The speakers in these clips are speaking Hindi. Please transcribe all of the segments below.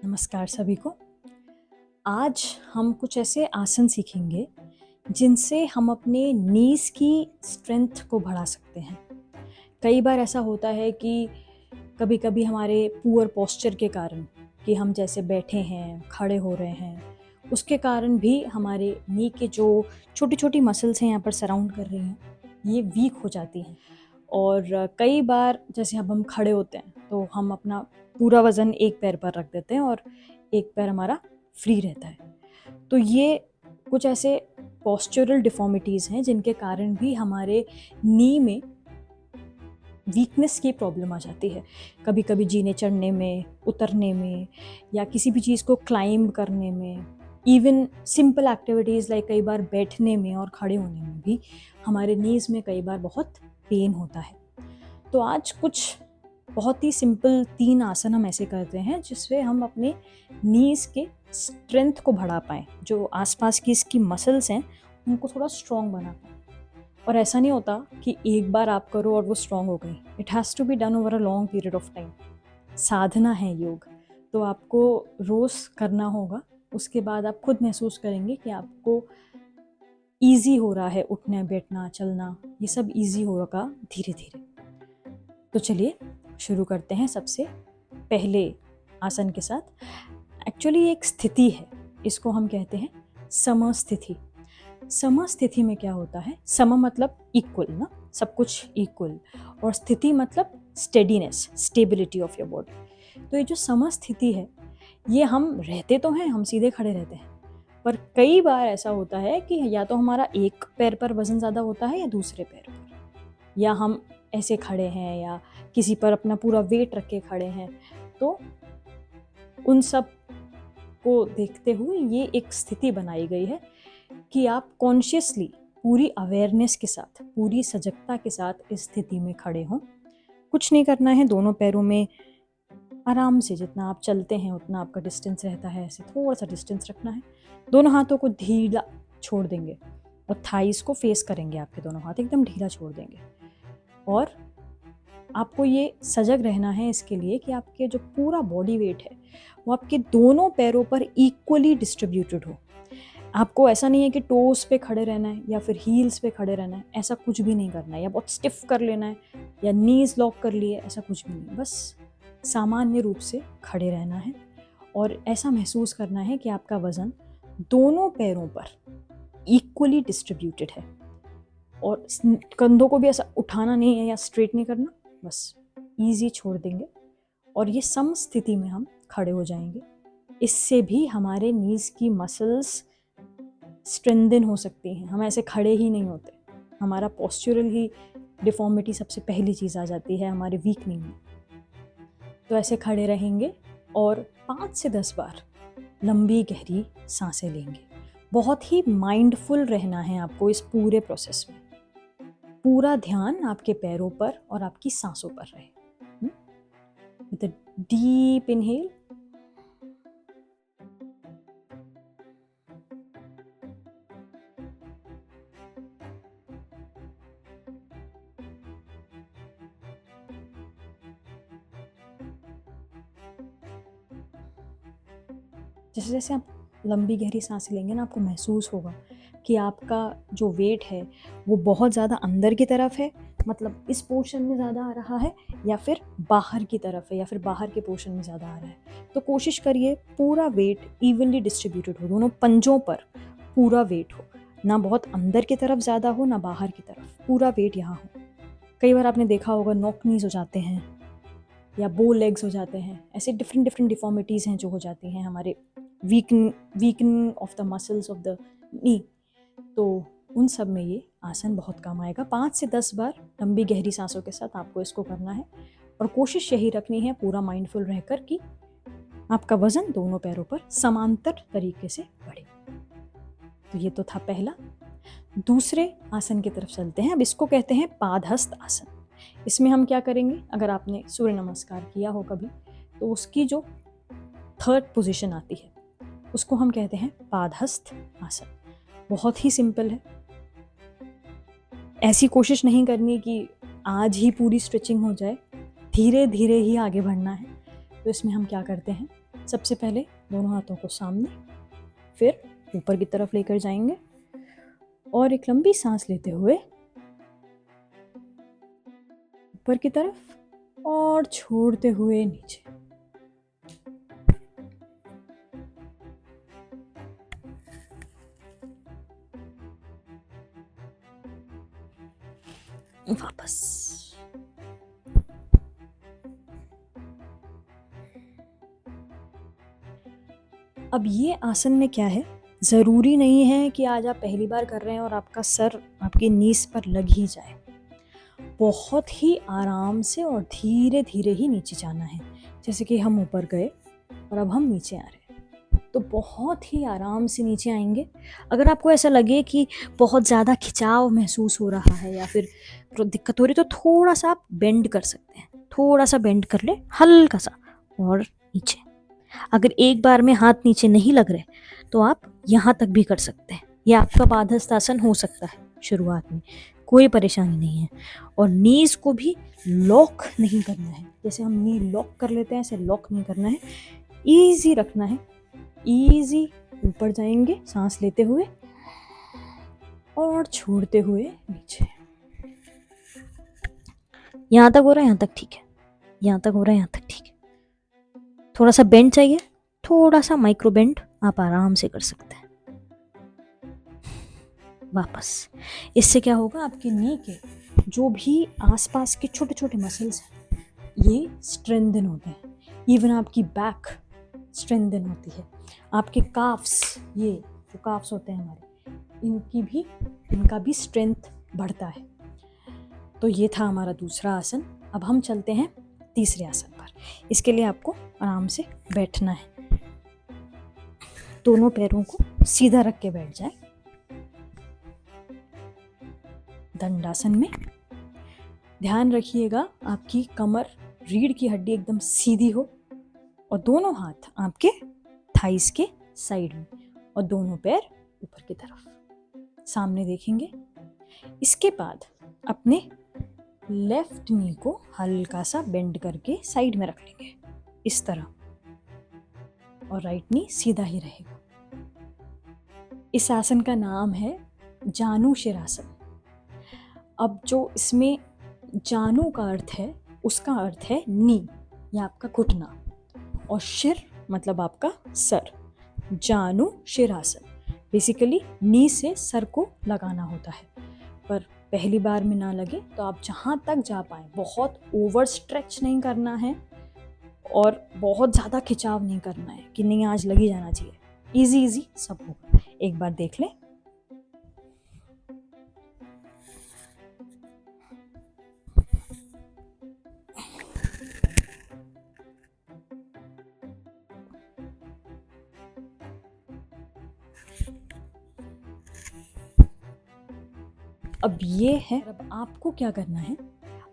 नमस्कार सभी को। आज हम कुछ ऐसे आसन सीखेंगे जिनसे हम अपने नीज़ की स्ट्रेंथ को बढ़ा सकते हैं। कई बार ऐसा होता है कि कभी-कभी हमारे पुअर पोस्चर के कारण कि हम जैसे बैठे हैं, खड़े हो रहे हैं, उसके कारण भी हमारे नी के जो छोटी-छोटी मसल्स हैं यहाँ पर सराउंड कर रही हैं, ये वीक हो जाती हैं। और कई बार जैसे अब हम खड़े होते हैं तो हम अपना पूरा वज़न एक पैर पर रख देते हैं और एक पैर हमारा फ्री रहता है। तो ये कुछ ऐसे पोस्चरल डिफ़ॉर्मिटीज़ हैं जिनके कारण भी हमारे नी में वीकनेस की प्रॉब्लम आ जाती है। कभी-कभी जीने चढ़ने में, उतरने में या किसी भी चीज़ को क्लाइंब करने में, इवन सिंपल एक्टिविटीज़ लाइक कई बार बैठने में और खड़े होने में भी हमारे नीज़ में कई बार बहुत पेन होता है। तो आज कुछ बहुत ही सिंपल 3 आसन हम ऐसे करते हैं जिससे हम अपने नीज़ के स्ट्रेंथ को बढ़ा पाएँ। जो आस-पास की इसकी मसल्स हैं, उनको थोड़ा स्ट्रॉन्ग बना पाएँ। और ऐसा नहीं होता कि एक बार आप करो और वो स्ट्रॉन्ग हो गई। It has to be done over a long period of time. साधना है योग, तो आपको रोज़ करना होगा। उसके बाद आप खुद महसूस करेंगे कि आपको ईज़ी हो रहा है उठना, बैठना, चलना, ये सब ईज़ी होगा धीरे-धीरे। तो चलिए शुरू करते हैं सबसे पहले आसन के साथ। एक्चुअली एक स्थिति है, इसको हम कहते हैं समस्थिति। समस्थिति में क्या होता है, सम मतलब इक्वल ना, सब कुछ इक्वल, और स्थिति मतलब steadiness, stability of your body. तो ये जो समस्थिति है, ये हम रहते तो हैं, हम सीधे खड़े रहते हैं, पर कई बार ऐसा होता है कि या तो हमारा एक पैर पर वजन ज़्यादा होता है या दूसरे पैर पर, या हम ऐसे खड़े हैं या किसी पर अपना पूरा वेट रख के खड़े हैं। तो उन सब को देखते हुए ये एक स्थिति बनाई गई है कि आप कॉन्शियसली पूरी अवेयरनेस के साथ, पूरी सजगता के साथ इस स्थिति में खड़े हों। कुछ नहीं करना है, दोनों पैरों में आराम से जितना आप चलते हैं उतना आपका डिस्टेंस रहता है, ऐसे थोड़ा सा डिस्टेंस रखना है। दोनों हाथों को ढीला छोड़ देंगे और थाइस को फेस करेंगे, आपके दोनों हाथ एकदम ढीला छोड़ देंगे। और आपको ये सजग रहना है इसके लिए कि आपके जो पूरा बॉडी वेट है वो आपके दोनों पैरों पर इक्वली डिस्ट्रीब्यूटेड हो। आपको ऐसा नहीं है कि टोस पे खड़े रहना है या फिर हील्स पे खड़े रहना है, ऐसा कुछ भी नहीं करना है, या बहुत स्टिफ कर लेना है या नीज लॉक कर लिए, ऐसा कुछ भी नहीं। बस सामान्य रूप से खड़े रहना है और ऐसा महसूस करना है कि आपका वज़न दोनों पैरों पर इक्वली डिस्ट्रीब्यूटेड है और कंधों को भी ऐसा उठाना नहीं है या स्ट्रेट नहीं करना, बस ईजी छोड़ देंगे और ये सम स्थिति में हम खड़े हो जाएंगे। इससे भी हमारे नीज की मसल्स स्ट्रेंथन हो सकती हैं। हम ऐसे खड़े ही नहीं होते, हमारा पोस्चरल ही डिफॉर्मिटी सबसे पहली चीज़ आ जाती है हमारे वीकनिंग में। तो ऐसे खड़े रहेंगे और 5 से 10 बार लंबी गहरी सांसें लेंगे। बहुत ही माइंडफुल रहना है आपको इस पूरे प्रोसेस में। पूरा ध्यान आपके पैरों पर और आपकी सांसों पर रहे। विद अ डीप इनहेल, जैसे जैसे आप लंबी गहरी सांसें लेंगे ना, आपको महसूस होगा कि आपका जो वेट है वो बहुत ज़्यादा अंदर की तरफ है, मतलब इस पोर्शन में ज़्यादा आ रहा है, या फिर बाहर की तरफ है, या फिर बाहर के पोर्शन में ज़्यादा आ रहा है। तो कोशिश करिए पूरा वेट इवनली डिस्ट्रीब्यूटेड हो, दोनों पंजों पर पूरा वेट हो, ना बहुत अंदर की तरफ ज़्यादा हो ना बाहर की तरफ, पूरा वेट यहाँ हो। कई बार आपने देखा होगा नॉक नीज हो जाते हैं या बो लेग्स हो जाते हैं, ऐसे डिफरेंट डिफरेंट डिफॉर्मिटीज़ हैं जो हो जाती हैं हमारे weakening of the muscles of the knee. तो उन सब में ये आसन बहुत काम आएगा। 5 से 10 बार लंबी गहरी सांसों के साथ आपको इसको करना है और कोशिश यही रखनी है पूरा माइंडफुल रहकर कि आपका वजन दोनों पैरों पर समांतर तरीके से बढ़े। तो ये तो था पहला। दूसरे आसन की तरफ चलते हैं। अब इसको कहते हैं पादहस्त आसन। इसमें हम क्या करेंगे, अगर आपने सूर्य नमस्कार किया हो कभी तो उसकी जो थर्ड पोजीशन आती है उसको हम कहते हैं पादहस्त आसन। बहुत ही सिंपल है, ऐसी कोशिश नहीं करनी कि आज ही पूरी स्ट्रेचिंग हो जाए, धीरे धीरे ही आगे बढ़ना है। तो इसमें हम क्या करते हैं, सबसे पहले दोनों हाथों को सामने, फिर ऊपर की तरफ लेकर जाएंगे और एक लंबी सांस लेते हुए ऊपर की तरफ और छोड़ते हुए नीचे। वापस। अब ये आसन में क्या है, ज़रूरी नहीं है कि आज आप पहली बार कर रहे हैं और आपका सर आपकी नीस पर लग ही जाए। बहुत ही आराम से और धीरे धीरे ही नीचे जाना है। जैसे कि हम ऊपर गए और अब हम नीचे आ रहे हैं, तो बहुत ही आराम से नीचे आएंगे। अगर आपको ऐसा लगे कि बहुत ज़्यादा खिंचाव महसूस हो रहा है या फिर दिक्कत हो रही, तो थोड़ा सा आप बेंड कर सकते हैं। थोड़ा सा बेंड कर ले, हल्का सा, और नीचे। अगर एक बार में हाथ नीचे नहीं लग रहे तो आप यहाँ तक भी कर सकते हैं। यह आपका पादहस्तासन हो सकता है शुरुआत में, कोई परेशानी नहीं है। और नीज को भी लॉक नहीं करना है, जैसे हम नी लॉक कर लेते हैं ऐसे लॉक नहीं करना है, इजी रखना है। इजी ऊपर जाएंगे सांस लेते हुए और छोड़ते हुए नीचे। यहाँ तक हो रहा है, यहाँ तक ठीक है, यहाँ तक हो रहा है, यहाँ तक ठीक है। थोड़ा सा बेंड चाहिए, थोड़ा सा माइक्रो बेंड आप आराम से कर सकते हैं। वापस। इससे क्या होगा, आपके नी के जो भी आसपास के छोटे छोटे मसल्स हैं ये स्ट्रेंथन होते हैं। इवन आपकी बैक स्ट्रेंथन होती है। आपके काफ्स, ये जो काफ्स होते हैं हमारे, इनका भी स्ट्रेंथ बढ़ता है। तो ये था हमारा दूसरा आसन। अब हम चलते हैं तीसरे आसन पर। इसके लिए आपको आराम से बैठना है। दोनों पैरों को सीधा रख के बैठ जाए दंडासन में। ध्यान रखिएगा आपकी कमर, रीढ़ की हड्डी एकदम सीधी हो और दोनों हाथ आपके थाइस के साइड में और दोनों पैर ऊपर की तरफ सामने देखेंगे। इसके बाद अपने लेफ्ट नी को हल्का सा बेंड करके साइड में रख लेंगे इस तरह, और राइट नी सीधा ही रहेगा। इस आसन का नाम है जानु शिरासन। अब जो इसमें जानु का अर्थ है, उसका अर्थ है नी या आपका घुटना, और शिर मतलब आपका सर। जानु शिरासन बेसिकली नी से सर को लगाना होता है, पर पहली बार में ना लगे तो आप जहाँ तक जा पाए, बहुत ओवर स्ट्रेच नहीं करना है और बहुत ज़्यादा खिंचाव नहीं करना है कि नहीं आज लगी जाना चाहिए। इजी इजी सब होगा, एक बार देख लें। अब ये है, अब आपको क्या करना है,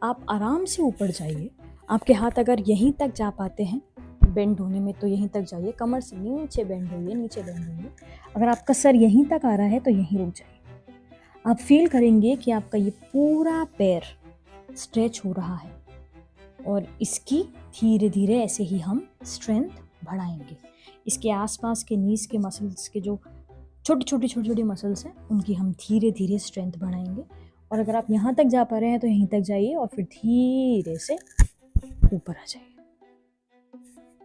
आप आराम से ऊपर जाइए। आपके हाथ अगर यहीं तक जा पाते हैं बेंड होने में तो यहीं तक जाइए, कमर से नीचे बेंड होइए, नीचे बेंड होइए। अगर आपका सर यहीं तक आ रहा है तो यहीं रुक जाइए। आप फील करेंगे कि आपका ये पूरा पैर स्ट्रेच हो रहा है और इसकी धीरे धीरे ऐसे ही हम स्ट्रेंथ बढ़ाएंगे। इसके आसपास के नीज के मसल्स के जो छोटे छोटे मसल्स हैं उनकी हम धीरे धीरे स्ट्रेंथ बढ़ाएंगे। और अगर आप यहाँ तक जा पा रहे हैं तो यहीं तक जाइए और फिर धीरे से ऊपर आ जाइए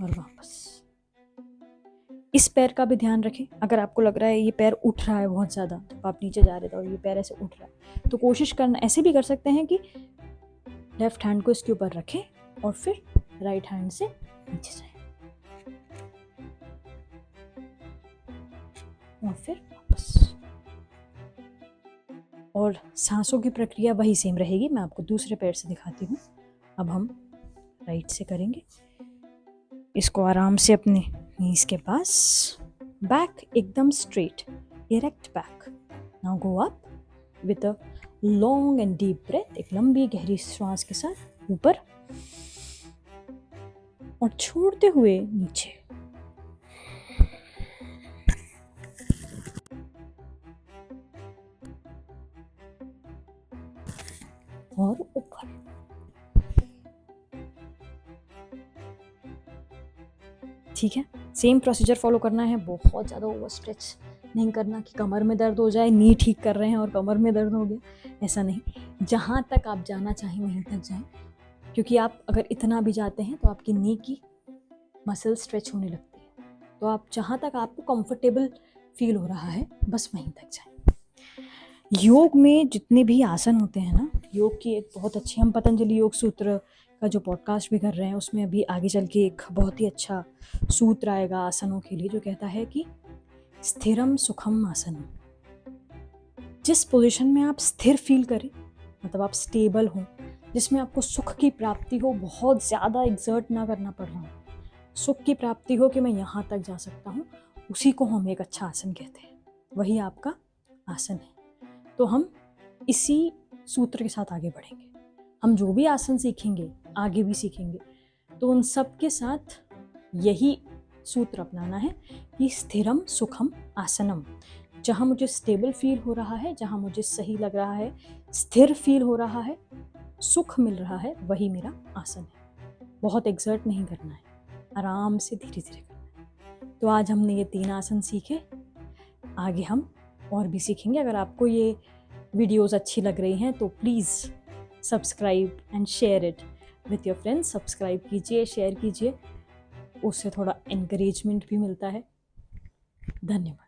और वापस। इस पैर का भी ध्यान रखें। अगर आपको लग रहा है ये पैर उठ रहा है बहुत ज़्यादा, जब आप नीचे जा रहे थे और ये पैर ऐसे उठ रहा है, तो कोशिश करना, ऐसे भी कर सकते हैं कि लेफ्ट हैंड को इसके ऊपर रखें और फिर राइट हैंड से नीचे जाएं और फिर वापस। और सांसों की प्रक्रिया वही सेम रहेगी। मैं आपको दूसरे पैर से दिखाती हूँ। अब हम राइट से करेंगे। इसको आराम से अपने नीज के पास, बैक एकदम straight, erect back. Now go up with a long and deep breath. एक लंबी गहरी श्वास के साथ ऊपर और छोड़ते हुए नीचे। और ऊपर। ठीक है, सेम प्रोसीजर फॉलो करना है, बहुत ज़्यादा ओवर स्ट्रेच नहीं करना कि कमर में दर्द हो जाए, नी ठीक कर रहे हैं और कमर में दर्द हो गया, ऐसा नहीं। जहाँ तक आप जाना चाहें वहीं तक जाएं, क्योंकि आप अगर इतना भी जाते हैं तो आपकी नी की मसल स्ट्रेच होने लगती है। तो आप जहाँ तक आपको कंफर्टेबल फील हो रहा है बस वहीं तक जाएं। योग में जितने भी आसन होते हैं ना, योग की एक बहुत अच्छी, हम पतंजलि योग सूत्र का जो पॉडकास्ट भी कर रहे हैं उसमें अभी आगे चल के एक बहुत ही अच्छा सूत्र आएगा आसनों के लिए, जो कहता है कि स्थिरम सुखम आसनम। जिस पोजीशन में आप स्थिर फील करें, मतलब आप स्टेबल हो, जिसमें आपको सुख की प्राप्ति हो, बहुत ज़्यादा एक्सर्ट ना करना पड़ रहा हो, सुख की प्राप्ति हो कि मैं यहाँ तक जा सकता हूँ, उसी को हम एक अच्छा आसन कहते हैं, वही आपका आसन है। तो हम इसी सूत्र के साथ आगे बढ़ेंगे। हम जो भी आसन सीखेंगे, आगे भी सीखेंगे, तो उन सब के साथ यही सूत्र अपनाना है कि स्थिरम सुखम आसनम। जहाँ मुझे स्टेबल फील हो रहा है, जहाँ मुझे सही लग रहा है, स्थिर फील हो रहा है, सुख मिल रहा है, वही मेरा आसन है। बहुत एक्सर्ट नहीं करना है, आराम से धीरे धीरे करना है। तो आज हमने ये 3 आसन सीखे, आगे हम और भी सीखेंगे। अगर आपको ये वीडियोस अच्छी लग रही हैं तो please subscribe and share it with your friends. Subscribe कीजिए, शेयर कीजिए, उससे थोड़ा एनकरेजमेंट भी मिलता है। धन्यवाद।